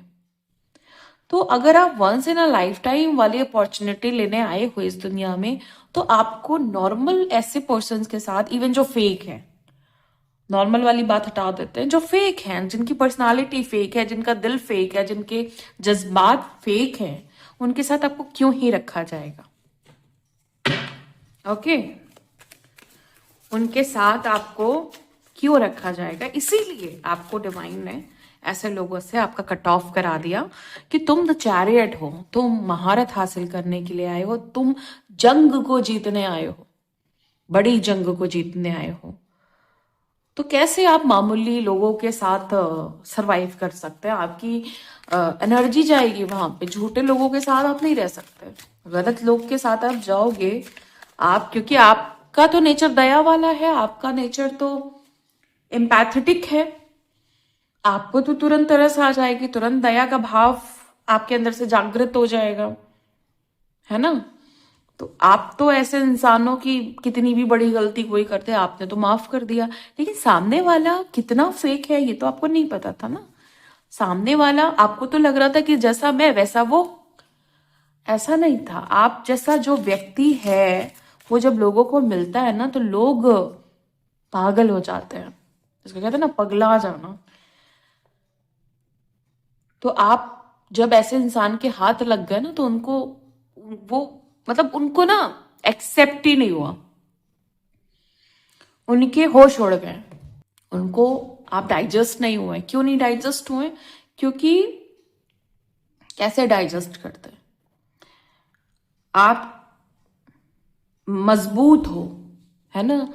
[SPEAKER 1] तो अगर आप once in a lifetime वाली अपॉर्चुनिटी लेने आए हो इस दुनिया में, तो आपको नॉर्मल ऐसे पर्सन के साथ, इवन जो फेक है, नॉर्मल वाली बात हटा देते हैं, जो फेक हैं, जिनकी पर्सनालिटी फेक है, जिनका दिल फेक है, जिनके जज्बात फेक हैं, उनके साथ आपको क्यों ही रखा जाएगा? ओके, उनके साथ आपको क्यों रखा जाएगा? इसीलिए आपको डिवाइन ने ऐसे लोगों से आपका कट ऑफ करा दिया कि तुम द चैरियट हो, तुम महारत हासिल करने के लिए आए हो, तुम जंग को जीतने आए हो, बड़ी जंग को जीतने आए हो। तो कैसे आप मामूली लोगों के साथ सरवाइव कर सकते हैं? आपकी एनर्जी जाएगी वहां पे। झूठे लोगों के साथ आप नहीं रह सकते, गलत लोग के साथ आप जाओगे आप, क्योंकि आपका तो नेचर दया वाला है, आपका नेचर तो एम्पैथेटिक है, आपको तो तुरंत तरस आ जाएगी, तुरंत दया का भाव आपके अंदर से जागृत हो जाएगा, है ना? तो आप तो ऐसे इंसानों की कितनी भी बड़ी गलती कोई करते, आपने तो माफ कर दिया। लेकिन सामने वाला कितना फेक है ये तो आपको नहीं पता था ना। सामने वाला, आपको तो लग रहा था कि जैसा मैं वैसा वो, ऐसा नहीं था। आप जैसा जो व्यक्ति है वो जब लोगों को मिलता है ना, तो लोग पागल हो जाते हैं, इसको कहते हैं ना पगला जाना। तो आप जब ऐसे इंसान के हाथ लग गए ना, तो उनको वो, मतलब उनको ना एक्सेप्ट ही नहीं हुआ, उनके होश उड़ गए, उनको आप डाइजेस्ट नहीं हुए। क्यों नहीं डाइजेस्ट हुए? क्योंकि कैसे डाइजेस्ट करते हैं? आप मजबूत हो, है ना?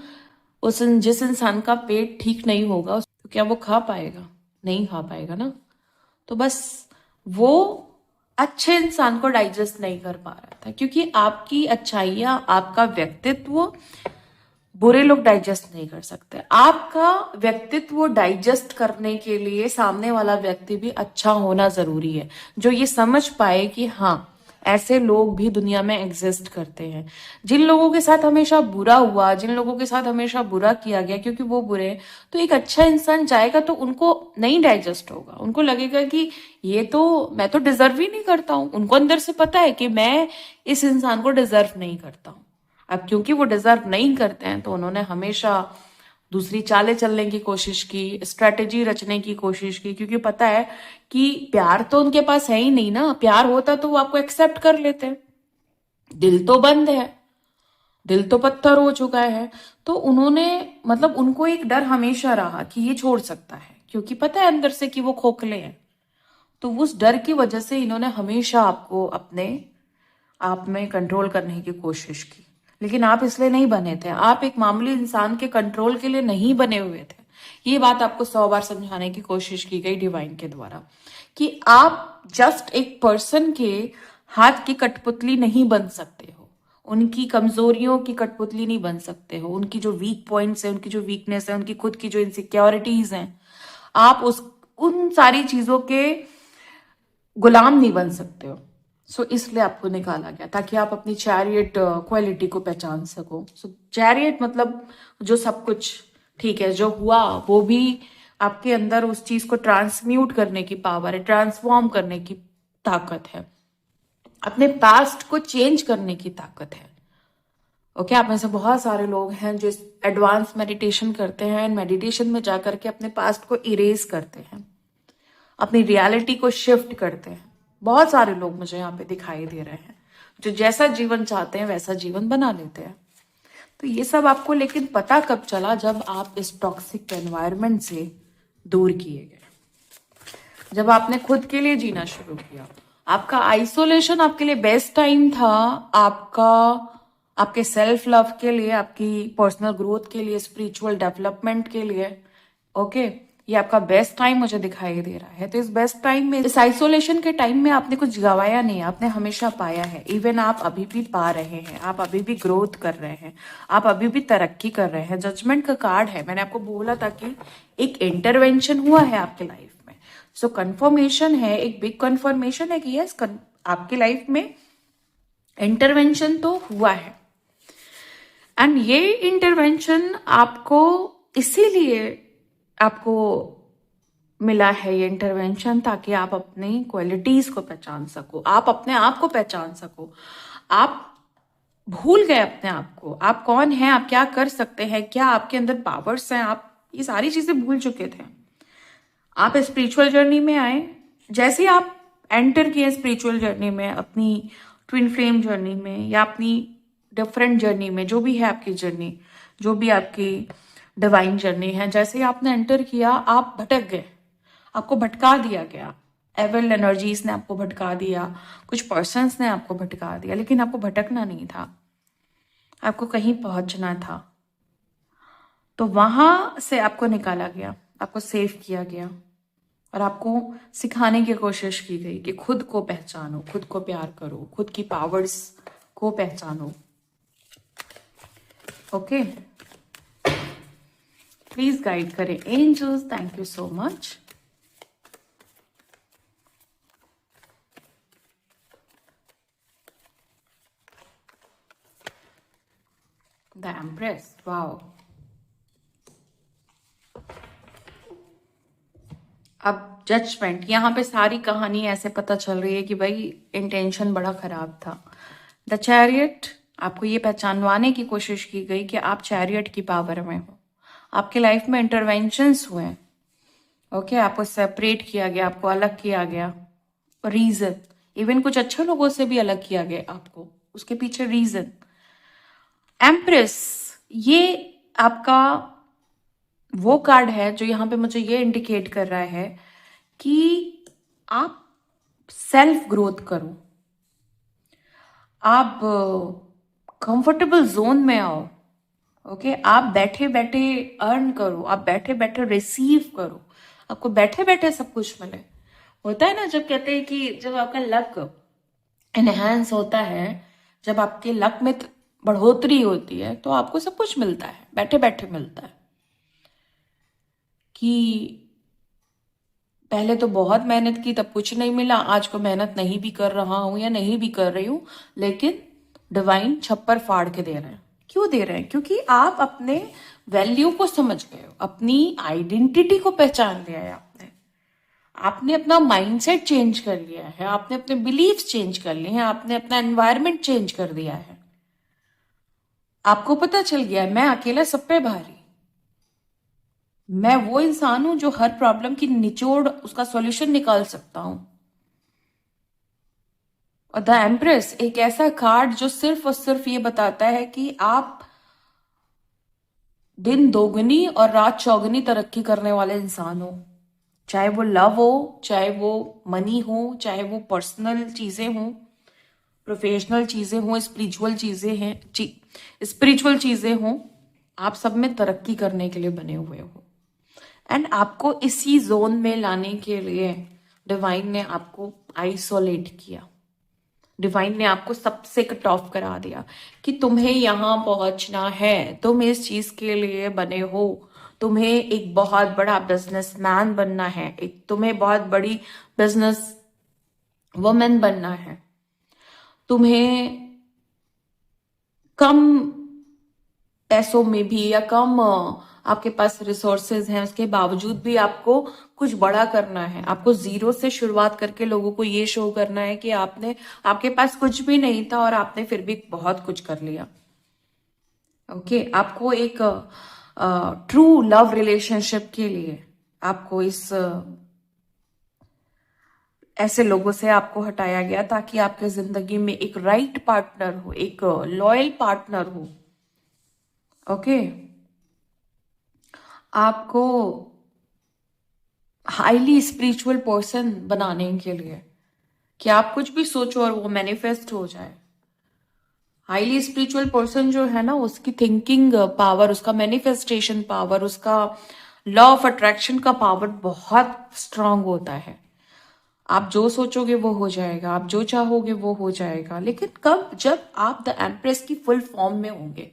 [SPEAKER 1] जिस इंसान का पेट ठीक नहीं होगा, तो क्या वो खा पाएगा? नहीं खा पाएगा ना। तो बस वो अच्छे इंसान को डाइजेस्ट नहीं कर पा रहा था, क्योंकि आपकी अच्छाइयां, आपका व्यक्तित्व बुरे लोग डाइजेस्ट नहीं कर सकते। आपका व्यक्तित्व डाइजेस्ट करने के लिए सामने वाला व्यक्ति भी अच्छा होना जरूरी है, जो ये समझ पाए कि हाँ, ऐसे लोग भी दुनिया में एग्जिस्ट करते हैं। जिन लोगों के साथ हमेशा बुरा हुआ, जिन लोगों के साथ हमेशा बुरा किया गया क्योंकि वो बुरे हैं, तो एक अच्छा इंसान जाएगा तो उनको नहीं डाइजेस्ट होगा, उनको लगेगा कि ये तो, मैं तो डिजर्व ही नहीं करता हूं। उनको अंदर से पता है कि मैं इस इंसान को डिजर्व नहीं करता हूं। अब क्योंकि वो डिजर्व नहीं करते हैं, तो उन्होंने हमेशा दूसरी चालें चलने की कोशिश की, स्ट्रेटेजी रचने की कोशिश की, क्योंकि पता है कि प्यार तो उनके पास है ही नहीं ना। प्यार होता तो वो आपको एक्सेप्ट कर लेते, दिल तो बंद है, दिल तो पत्थर हो चुका है। तो उन्होंने, मतलब उनको एक डर हमेशा रहा कि ये छोड़ सकता है, क्योंकि पता है अंदर से कि वो खोखले हैं। तो उस डर की वजह से इन्होंने हमेशा आपको अपने आप में कंट्रोल करने की कोशिश की। लेकिन आप इसलिए नहीं बने थे, आप एक मामूली इंसान के कंट्रोल के लिए नहीं बने हुए थे। ये बात आपको 100 बार समझाने की कोशिश की गई डिवाइन के द्वारा, कि आप जस्ट एक पर्सन के हाथ की कठपुतली नहीं बन सकते हो, उनकी कमजोरियों की कठपुतली नहीं बन सकते हो, उनकी जो वीक पॉइंट्स है, उनकी जो वीकनेस है, उनकी खुद की जो इनसिक्योरिटीज हैं, आप उन सारी चीजों के गुलाम नहीं बन सकते हो। सो इसलिए आपको निकाला गया, ताकि आप अपनी चैरियट क्वालिटी को पहचान सको। सो चैरियट मतलब जो सब कुछ ठीक है, जो हुआ वो भी आपके अंदर उस चीज को ट्रांसम्यूट करने की पावर है, ट्रांसफॉर्म करने की ताकत है, अपने पास्ट को चेंज करने की ताकत है। ओके, आप में से बहुत सारे लोग हैं जो एडवांस मेडिटेशन करते हैं, मेडिटेशन में जाकर के अपने पास्ट को इरेज करते हैं, अपनी रियलिटी को शिफ्ट करते हैं। बहुत सारे लोग मुझे यहाँ पे दिखाई दे रहे हैं जो जैसा जीवन चाहते हैं वैसा जीवन बना लेते हैं। तो ये सब आपको लेकिन पता कब चला? जब आप इस टॉक्सिक एनवायरनमेंट से दूर किए गए। जब आपने खुद के लिए जीना शुरू किया, आपका आइसोलेशन आपके लिए बेस्ट टाइम था, आपका आपके सेल्फ लव के लिए, आपकी पर्सनल ग्रोथ के लिए, स्पिरिचुअल डेवलपमेंट के लिए। ओके, ये आपका बेस्ट टाइम मुझे दिखाई दे रहा है। तो इस बेस्ट टाइम में, इस आइसोलेशन के टाइम में आपने कुछ गवाया नहीं, आपने हमेशा पाया है। इवन आप अभी भी पा रहे हैं, आप अभी भी ग्रोथ कर रहे हैं, आप अभी भी तरक्की कर रहे हैं। जजमेंट का कार्ड है, मैंने आपको बोला था कि एक इंटरवेंशन हुआ है आपके लाइफ में। सो कन्फर्मेशन है, एक बिग कन्फर्मेशन है कि यस, आपकी लाइफ में इंटरवेंशन तो हुआ है। एंड ये इंटरवेंशन आपको इसीलिए आपको मिला है, ये इंटरवेंशन, ताकि आप अपनी क्वालिटीज को पहचान सको, आप अपने आप को पहचान सको। आप भूल गए अपने आप को, आप कौन हैं, आप क्या कर सकते हैं, क्या आपके अंदर पावर्स हैं, आप ये सारी चीजें भूल चुके थे। आप स्पिरिचुअल जर्नी में आए, जैसे ही आप एंटर किए स्पिरिचुअल जर्नी में, अपनी ट्विन फ्लेम जर्नी में या अपनी डिफरेंट जर्नी में, जो भी है आपकी जर्नी, जो भी आपकी डिवाइन जर्नी है, जैसे ही आपने एंटर किया आप भटक गए, आपको भटका दिया गया। एविल एनर्जीज ने आपको भटका दिया, कुछ पर्सन्स ने आपको भटका दिया, लेकिन आपको भटकना नहीं था, आपको कहीं पहुंचना था। तो वहां से आपको निकाला गया, आपको सेव किया गया और आपको सिखाने की कोशिश की गई कि खुद को पहचानो, खुद को प्यार करो, खुद की पावर्स को पहचानो। ओके, प्लीज गाइड करें angels, thank you so much. The empress, wow. अब जजमेंट, यहाँ पे सारी कहानी ऐसे पता चल रही है कि भाई इंटेंशन बड़ा खराब था। द चैरियट, आपको ये पहचानवाने की कोशिश की गई कि आप चैरियट की पावर में हो, आपके लाइफ में इंटरवेंशंस हुए। ओके, आपको सेपरेट किया गया, आपको अलग किया गया। रीजन, इवन कुछ अच्छे लोगों से भी अलग किया गया आपको, उसके पीछे रीजन। एम्प्रेस, ये आपका वो कार्ड है जो यहाँ पे मुझे ये इंडिकेट कर रहा है कि आप सेल्फ ग्रोथ करो, आप कंफर्टेबल जोन में आओ। ओके, आप बैठे बैठे अर्न करो, आप बैठे बैठे रिसीव करो, आपको बैठे बैठे सब कुछ मिले। होता है ना, जब कहते हैं कि जब आपका लक एनहेंस होता है, जब आपके लक में बढ़ोतरी होती है, तो आपको सब कुछ मिलता है, बैठे बैठे मिलता है। कि पहले तो बहुत मेहनत की तब कुछ नहीं मिला, आज को मेहनत नहीं भी कर रहा हूं या नहीं भी कर रही हूं, लेकिन डिवाइन छप्पर फाड़ के दे रहे हैं। क्यों दे रहे हैं? क्योंकि आप अपने वैल्यू को समझ गए हो, अपनी आइडेंटिटी को पहचान लिया है आपने, आपने अपना माइंडसेट चेंज कर लिया है, आपने अपने बिलीव्स चेंज कर लिए हैं, आपने अपना एनवायरनमेंट चेंज कर दिया है। आपको पता चल गया है, मैं अकेला सब पे भारी, मैं वो इंसान हूं जो हर प्रॉब्लम की निचोड़, उसका सॉल्यूशन निकाल सकता हूं। और द एम्प्रेस एक ऐसा कार्ड जो सिर्फ और सिर्फ ये बताता है कि आप दिन दोगुनी और रात चौगुनी तरक्की करने वाले इंसान हो। चाहे वो लव हो, चाहे वो मनी हो, चाहे वो पर्सनल चीजें हो, प्रोफेशनल चीजें हो, स्पिरिचुअल चीजें हैं, स्पिरिचुअल चीजें हो, आप सब में तरक्की करने के लिए बने हुए हो। एंड आपको इसी जोन में लाने के लिए डिवाइन ने आपको आइसोलेट किया, डिवाइन ने आपको सबसे कट ऑफ करा दिया कि तुम्हें यहां पहुंचना है, तुम इस चीज के लिए बने हो, तुम्हें एक बहुत बड़ा बिजनेसमैन बनना है, एक तुम्हें बहुत बड़ी बिजनेस वुमेन बनना है, तुम्हें कम पैसों में भी या कम आपके पास रिसोर्सेज हैं उसके बावजूद भी आपको कुछ बड़ा करना है, आपको जीरो से शुरुआत करके लोगों को ये शो करना है कि आपके पास कुछ भी नहीं था और आपने फिर भी बहुत कुछ कर लिया। ओके, आपको एक ट्रू लव रिलेशनशिप के लिए आपको ऐसे लोगों से आपको हटाया गया ताकि आपके जिंदगी में एक राइट पार्टनर हो, एक लॉयल पार्टनर हो। ओके, आपको हाईली स्पिरिचुअल पर्सन बनाने के लिए, कि आप कुछ भी सोचो और वो मैनिफेस्ट हो जाए। हाईली स्पिरिचुअल पर्सन जो है ना, उसकी थिंकिंग पावर, उसका मैनिफेस्टेशन पावर, उसका लॉ ऑफ अट्रैक्शन का पावर बहुत स्ट्रांग होता है। आप जो सोचोगे वो हो जाएगा, आप जो चाहोगे वो हो जाएगा। लेकिन कब? जब आप द एम्प्रेस की फुल फॉर्म में होंगे,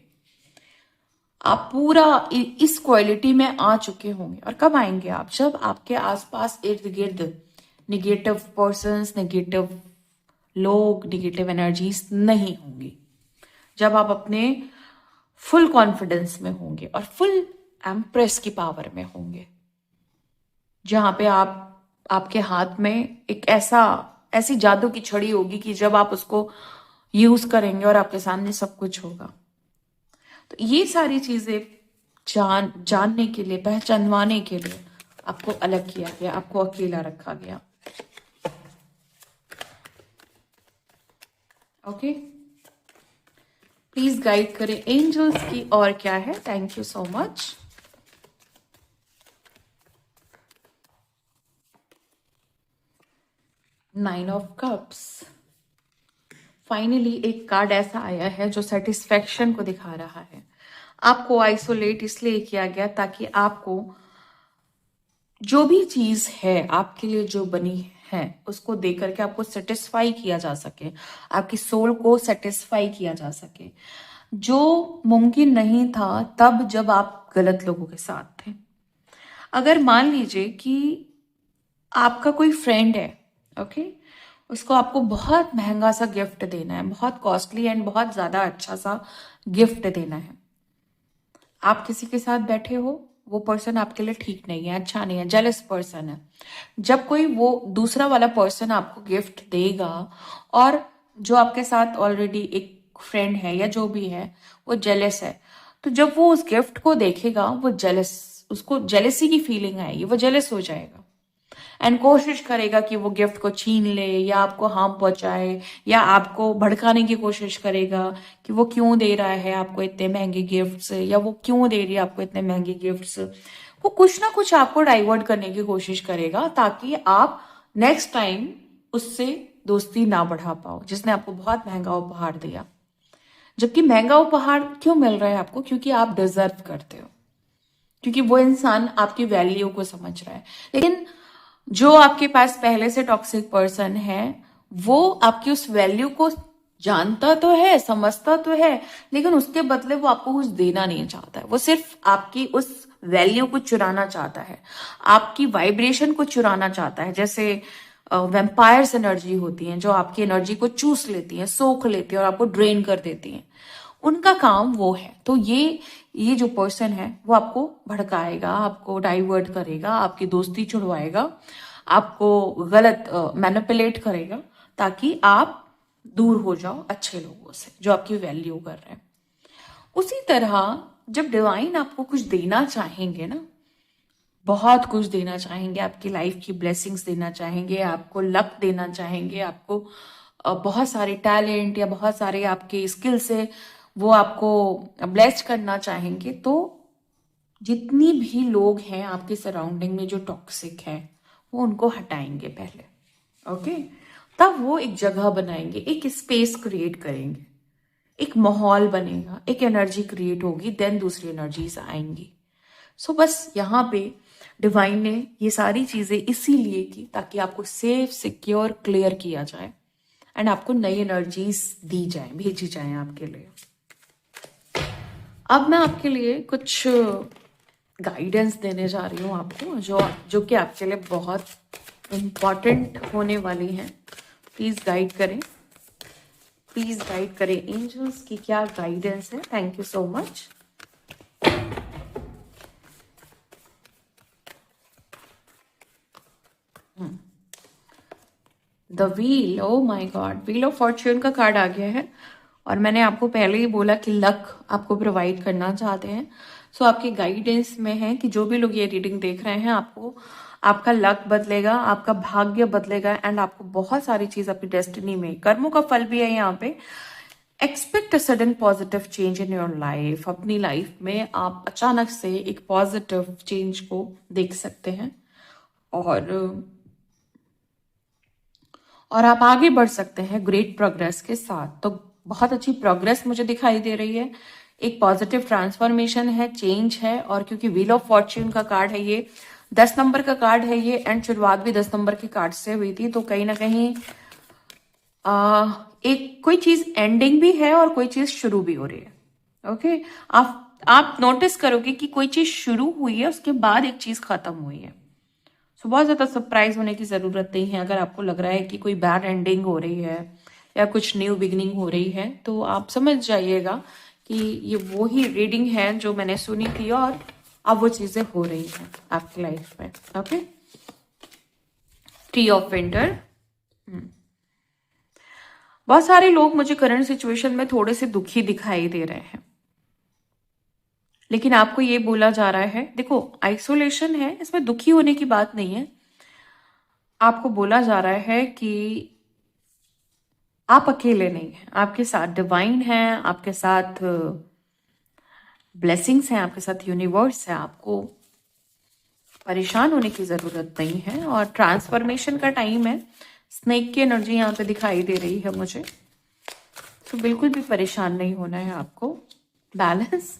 [SPEAKER 1] आप पूरा इस क्वालिटी में आ चुके होंगे। और कब आएंगे आप? जब आपके आसपास इर्द गिर्द निगेटिव पर्सन्स, नेगेटिव लोग, निगेटिव एनर्जीज नहीं होंगी। जब आप अपने फुल कॉन्फिडेंस में होंगे और फुल एम्प्रेस की पावर में होंगे, जहां पे आपके हाथ में एक ऐसी जादू की छड़ी होगी कि जब आप उसको यूज करेंगे और आपके सामने सब कुछ होगा। तो ये सारी चीजें जानने के लिए, पहचानवाने के लिए आपको अलग किया गया, आपको अकेला रखा गया। ओके, प्लीज गाइड करें एंजल्स की। और क्या है? Thank you so much. Nine of cups. Finally एक कार्ड ऐसा आया है जो सेटिस्फेक्शन को दिखा रहा है। आपको आइसोलेट इसलिए किया गया ताकि आपको जो भी चीज है आपके लिए जो बनी है उसको देख करके आपको सेटिस्फाई किया जा सके, आपकी सोल को सेटिस्फाई किया जा सके, जो मुमकिन नहीं था तब जब आप गलत लोगों के साथ थे। अगर मान लीजिए कि आपका कोई फ्रेंड है, ओके, उसको आपको बहुत महंगा सा गिफ्ट देना है, बहुत कॉस्टली एंड बहुत ज्यादा अच्छा सा गिफ्ट देना है। आप किसी के साथ बैठे हो, वो पर्सन आपके लिए ठीक नहीं है, अच्छा नहीं है, जेलस पर्सन है। जब कोई वो दूसरा वाला पर्सन आपको गिफ्ट देगा और जो आपके साथ ऑलरेडी एक फ्रेंड है या जो भी है वो जेलस है, तो जब वो उस गिफ्ट को देखेगा वो उसको जेलसी की फीलिंग आएगी, वो जेलस हो जाएगा एंड कोशिश करेगा कि वो गिफ्ट को छीन ले या आपको हार्म पहुंचाए या आपको भड़काने की कोशिश करेगा कि वो क्यों दे रहा है आपको इतने महंगे गिफ्ट्स, या वो क्यों दे रही है आपको इतने महंगे गिफ्ट्स। वो कुछ ना कुछ आपको डाइवर्ट करने की कोशिश करेगा ताकि आप नेक्स्ट टाइम उससे दोस्ती ना बढ़ा पाओ, जिसने आपको बहुत महंगा उपहार दिया। जबकि महंगा उपहार क्यों मिल रहा है आपको? क्योंकि आप डिजर्व करते हो, क्योंकि वो इंसान आपकी वैल्यू को समझ रहा है। लेकिन जो आपके पास पहले से टॉक्सिक पर्सन है, वो आपकी उस वैल्यू को जानता तो है, समझता तो है, लेकिन उसके बदले वो आपको कुछ देना नहीं चाहता है। वो सिर्फ आपकी उस वैल्यू को चुराना चाहता है, आपकी वाइब्रेशन को चुराना चाहता है। जैसे वेम्पायर्स एनर्जी होती हैं जो आपकी एनर्जी को चूस लेती हैं, सोख लेती हैं और आपको ड्रेन कर देती हैं। उनका काम वो है। तो ये जो पर्सन है वो आपको भड़काएगा, आपको डाइवर्ट करेगा, आपकी दोस्ती छुड़वाएगा, आपको गलत मैनिपुलेट करेगा ताकि आप दूर हो जाओ अच्छे लोगों से जो आपकी वैल्यू कर रहे हैं। उसी तरह जब डिवाइन आपको कुछ देना चाहेंगे ना, बहुत कुछ देना चाहेंगे, आपकी लाइफ की ब्लेसिंग्स देना चाहेंगे, आपको लक देना चाहेंगे, आपको बहुत सारे टैलेंट या बहुत सारे आपके स्किल से वो आपको ब्लेस्ड करना चाहेंगे, तो जितनी भी लोग हैं आपके सराउंडिंग में जो टॉक्सिक है वो उनको हटाएंगे पहले। ओके, तब वो एक जगह बनाएंगे, एक स्पेस क्रिएट करेंगे, एक माहौल बनेगा, एक एनर्जी क्रिएट होगी, देन दूसरी एनर्जीज आएंगी। सो बस यहाँ पे डिवाइन ने ये सारी चीजें इसीलिए की ताकि आपको सेफ, सिक्योर, क्लियर किया जाए एंड आपको नई एनर्जीज दी जाए, भेजी जाए आपके लिए। अब मैं आपके लिए कुछ गाइडेंस देने जा रही हूँ आपको, जो कि आपके लिए बहुत इम्पॉर्टेंट होने वाली हैं। प्लीज गाइड करें, प्लीज गाइड करें एंजल्स की क्या गाइडेंस है। Thank you so much. The wheel, oh my God, wheel of Fortune का कार्ड आ गया है। और मैंने आपको पहले ही बोला कि लक आपको प्रोवाइड करना चाहते हैं। सो आपके गाइडेंस में है कि जो भी लोग ये रीडिंग देख रहे हैं, आपको आपका लक बदलेगा, आपका भाग्य बदलेगा एंड आपको बहुत सारी चीज अपनी डेस्टिनी में, कर्मों का फल भी है यहाँ पे। Expect a sudden positive change in your life. अपनी लाइफ में आप अचानक से एक पॉजिटिव चेंज को देख सकते हैं। और आप आगे बढ़ सकते हैं ग्रेट प्रोग्रेस के साथ। तो बहुत अच्छी प्रोग्रेस मुझे दिखाई दे रही है, एक पॉजिटिव ट्रांसफॉर्मेशन है, चेंज है। और क्योंकि व्हील ऑफ फॉर्च्यून का कार्ड है, ये 10 नंबर का कार्ड है ये, एंड शुरुआत भी 10 नंबर के कार्ड से हुई थी। तो कहीं ना कहीं एक कोई चीज एंडिंग भी है और कोई चीज शुरू भी हो रही है। ओके, आप नोटिस करोगे कि कोई चीज शुरू हुई है, उसके बाद एक चीज खत्म हुई है। सो बहुत ज्यादा सरप्राइज होने की जरूरत नहीं है। अगर आपको लग रहा है कि कोई बैड एंडिंग हो रही है या कुछ न्यू बिगिनिंग हो रही है, तो आप समझ जाइएगा कि ये वो ही रीडिंग है जो मैंने सुनी थी, और अब वो चीजें हो रही हैं आपकी लाइफ में। Okay, tree of winter. बहुत सारे लोग मुझे करंट सिचुएशन में थोड़े से दुखी दिखाई दे रहे हैं, लेकिन आपको ये बोला जा रहा है, देखो आइसोलेशन है, इसमें दुखी होने की बात नहीं है। आपको बोला जा रहा है कि आप अकेले नहीं हैं, आपके साथ डिवाइन है, आपके साथ ब्लेसिंग्स हैं, आपके साथ यूनिवर्स है। आपको परेशान होने की जरूरत नहीं है। और ट्रांसफॉर्मेशन का टाइम है, स्नेक की एनर्जी यहाँ पे दिखाई दे रही है मुझे, तो बिल्कुल भी परेशान नहीं होना है आपको। बैलेंस,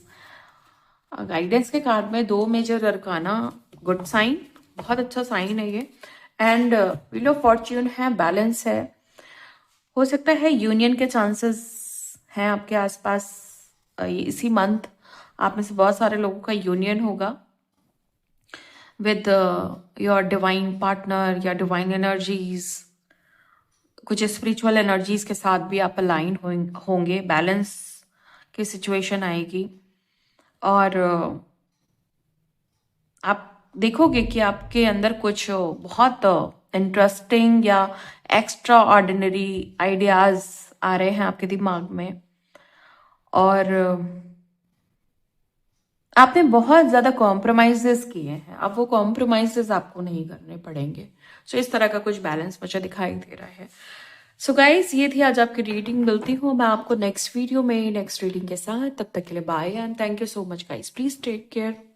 [SPEAKER 1] गाइडेंस के कार्ड में 2 मेजर अरकाना, गुड साइन, बहुत अच्छा साइन है ये। एंड व्हील ऑफ फॉर्च्यून है, बैलेंस है। हो सकता है यूनियन के चांसेस हैं आपके आसपास। इसी मंथ आप में से बहुत सारे लोगों का यूनियन होगा विद योर डिवाइन पार्टनर या डिवाइन एनर्जीज। कुछ स्पिरिचुअल एनर्जीज के साथ भी आप अलाइन होंगे, बैलेंस की सिचुएशन आएगी। और आप देखोगे कि आपके अंदर कुछ बहुत इंटरेस्टिंग या एक्स्ट्रा ऑर्डिनरी आइडियाज आ रहे हैं आपके दिमाग में, और आपने बहुत ज्यादा कॉम्प्रोमाइजेस किए हैं, अब वो कॉम्प्रोमाइजेस आपको नहीं करने पड़ेंगे। सो इस तरह का कुछ बैलेंस मुझे दिखाई दे रहा है। सो गाइस, ये थी आज आपकी रीडिंग। मिलती हूँ मैं आपको नेक्स्ट वीडियो में नेक्स्ट रीडिंग के साथ। तब तक के लिए bye and thank you so much guys, please take care.